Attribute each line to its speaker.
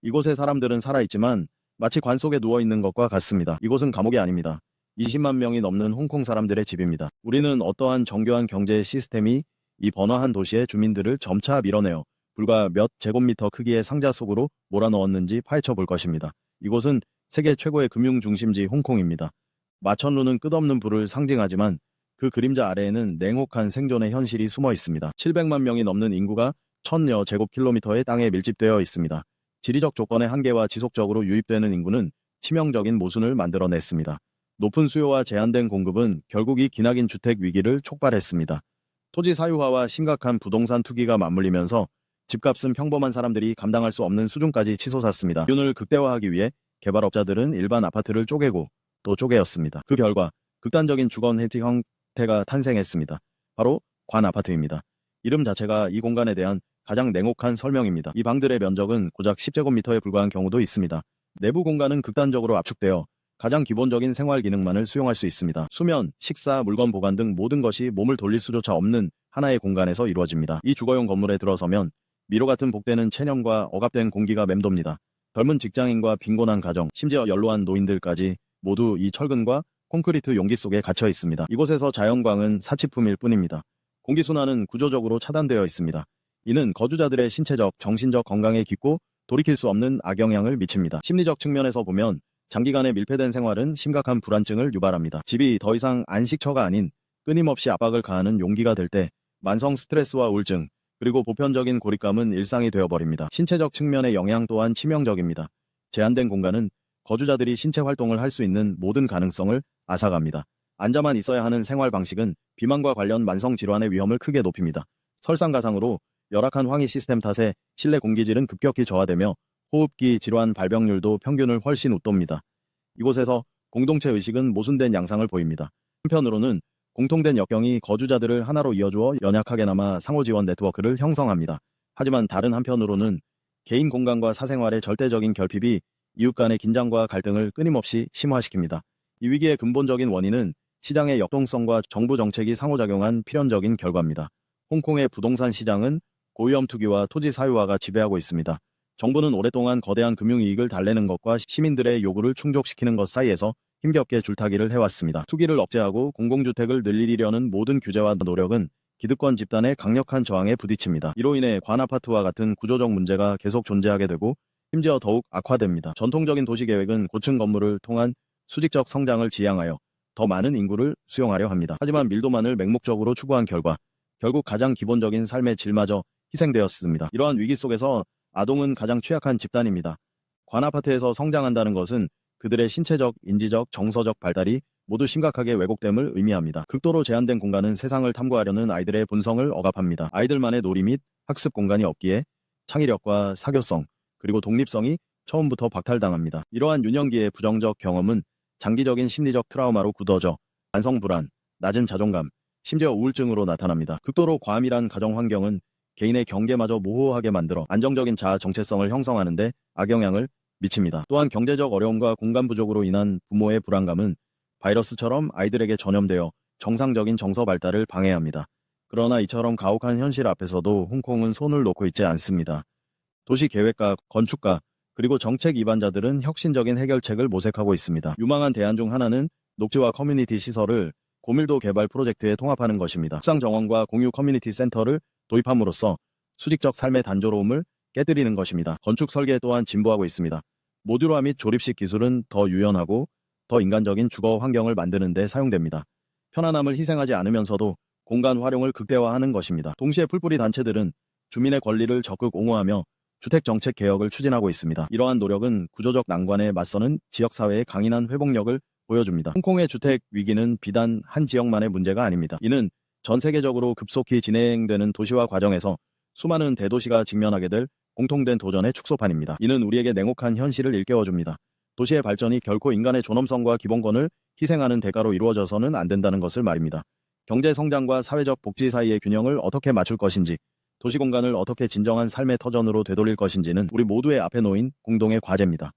Speaker 1: 이곳의 사람들은 살아있지만 마치 관 속에 누워있는 것과 같습니다. 이곳은 감옥이 아닙니다. 20만 명이 넘는 홍콩 사람들의 집입니다. 우리는 어떠한 정교한 경제 시스템이 이 번화한 도시의 주민들을 점차 밀어내어 불과 몇 제곱미터 크기의 상자 속으로 몰아넣었는지 파헤쳐 볼 것입니다. 이곳은 세계 최고의 금융 중심지 홍콩입니다. 마천루는 끝없는 부를 상징하지만 그 그림자 아래에는 냉혹한 생존의 현실이 숨어 있습니다. 700만 명이 넘는 인구가 1000여 제곱킬로미터의 땅에 밀집되어 있습니다. 지리적 조건의 한계와 지속적으로 유입되는 인구는 치명적인 모순을 만들어냈습니다. 높은 수요와 제한된 공급은 결국 이 기나긴 주택 위기를 촉발했습니다. 토지 사유화와 심각한 부동산 투기가 맞물리면서 집값은 평범한 사람들이 감당할 수 없는 수준까지 치솟았습니다. 이윤을 극대화하기 위해 개발업자들은 일반 아파트를 쪼개고 또 쪼개었습니다. 그 결과 극단적인 주거 혜택 형태가 탄생했습니다. 바로 관 아파트입니다. 이름 자체가 이 공간에 대한 가장 냉혹한 설명입니다. 이 방들의 면적은 고작 10제곱미터에 불과한 경우도 있습니다. 내부 공간은 극단적으로 압축되어 가장 기본적인 생활 기능만을 수용할 수 있습니다. 수면, 식사, 물건 보관 등 모든 것이 몸을 돌릴 수조차 없는 하나의 공간에서 이루어집니다. 이 주거용 건물에 들어서면 미로 같은 복되는 체념과 억압된 공기가 맴돕니다. 젊은 직장인과 빈곤한 가정, 심지어 연로한 노인들까지 모두 이 철근과 콘크리트 용기 속에 갇혀 있습니다. 이곳에서 자연광은 사치품일 뿐입니다. 공기순환은 구조적으로 차단되어 있습니다. 이는 거주자들의 신체적, 정신적 건강에 깊고 돌이킬 수 없는 악영향을 미칩니다. 심리적 측면에서 보면 장기간의 밀폐된 생활은 심각한 불안증을 유발합니다. 집이 더 이상 안식처가 아닌 끊임없이 압박을 가하는 용기가 될 때 만성 스트레스와 우울증, 그리고 보편적인 고립감은 일상이 되어버립니다. 신체적 측면의 영향 또한 치명적입니다. 제한된 공간은 거주자들이 신체 활동을 할 수 있는 모든 가능성을 앗아갑니다. 앉아만 있어야 하는 생활 방식은 비만과 관련 만성 질환의 위험을 크게 높입니다. 설상가상으로 열악한 환기 시스템 탓에 실내 공기질은 급격히 저하되며 호흡기 질환 발병률도 평균을 훨씬 웃돕니다. 이곳에서 공동체 의식은 모순된 양상을 보입니다. 한편으로는 공통된 역경이 거주자들을 하나로 이어주어 연약하게나마 상호지원 네트워크를 형성합니다. 하지만 다른 한편으로는 개인 공간과 사생활의 절대적인 결핍이 이웃 간의 긴장과 갈등을 끊임없이 심화시킵니다. 이 위기의 근본적인 원인은 시장의 역동성과 정부 정책이 상호작용한 필연적인 결과입니다. 홍콩의 부동산 시장은 고위험 투기와 토지 사유화가 지배하고 있습니다. 정부는 오랫동안 거대한 금융이익을 달래는 것과 시민들의 요구를 충족시키는 것 사이에서 힘겹게 줄타기를 해왔습니다. 투기를 억제하고 공공주택을 늘리려는 모든 규제와 노력은 기득권 집단의 강력한 저항에 부딪힙니다. 이로 인해 관아파트와 같은 구조적 문제가 계속 존재하게 되고 심지어 더욱 악화됩니다. 전통적인 도시계획은 고층 건물을 통한 수직적 성장을 지향하여 더 많은 인구를 수용하려 합니다. 하지만 밀도만을 맹목적으로 추구한 결과 결국 가장 기본적인 삶의 질마저 희생되었습니다. 이러한 위기 속에서 아동은 가장 취약한 집단입니다. 관아파트에서 성장한다는 것은 그들의 신체적, 인지적, 정서적 발달이 모두 심각하게 왜곡됨을 의미합니다. 극도로 제한된 공간은 세상을 탐구하려는 아이들의 본성을 억압합니다. 아이들만의 놀이 및 학습 공간이 없기에 창의력과 사교성, 그리고 독립성이 처음부터 박탈당합니다. 이러한 유년기의 부정적 경험은 장기적인 심리적 트라우마로 굳어져 만성불안, 낮은 자존감, 심지어 우울증으로 나타납니다. 극도로 과밀한 가정 환경은 개인의 경계마저 모호하게 만들어 안정적인 자아 정체성을 형성하는데 악영향을 미칩니다. 또한 경제적 어려움과 공간 부족으로 인한 부모의 불안감은 바이러스처럼 아이들에게 전염되어 정상적인 정서 발달을 방해합니다. 그러나 이처럼 가혹한 현실 앞에서도 홍콩은 손을 놓고 있지 않습니다. 도시 계획가, 건축가, 그리고 정책 입안자들은 혁신적인 해결책을 모색하고 있습니다. 유망한 대안 중 하나는 녹지와 커뮤니티 시설을 고밀도 개발 프로젝트에 통합하는 것입니다. 옥상 정원과 공유 커뮤니티 센터를 도입함으로써 수직적 삶의 단조로움을 깨뜨리는 것입니다. 건축 설계 또한 진보하고 있습니다. 모듈화 및 조립식 기술은 더 유연하고 더 인간적인 주거 환경을 만드는 데 사용됩니다. 편안함을 희생하지 않으면서도 공간 활용을 극대화하는 것입니다. 동시에 풀뿌리 단체들은 주민의 권리를 적극 옹호하며 주택정책 개혁을 추진하고 있습니다. 이러한 노력은 구조적 난관에 맞서는 지역사회의 강인한 회복력을 보여줍니다. 홍콩의 주택 위기는 비단 한 지역만의 문제가 아닙니다. 이는 전 세계적으로 급속히 진행되는 도시화 과정에서 수많은 대도시가 직면하게 될 공통된 도전의 축소판입니다. 이는 우리에게 냉혹한 현실을 일깨워줍니다. 도시의 발전이 결코 인간의 존엄성과 기본권을 희생하는 대가로 이루어져서는 안 된다는 것을 말입니다. 경제 성장과 사회적 복지 사이의 균형을 어떻게 맞출 것인지, 도시 공간을 어떻게 진정한 삶의 터전으로 되돌릴 것인지는 우리 모두의 앞에 놓인 공동의 과제입니다.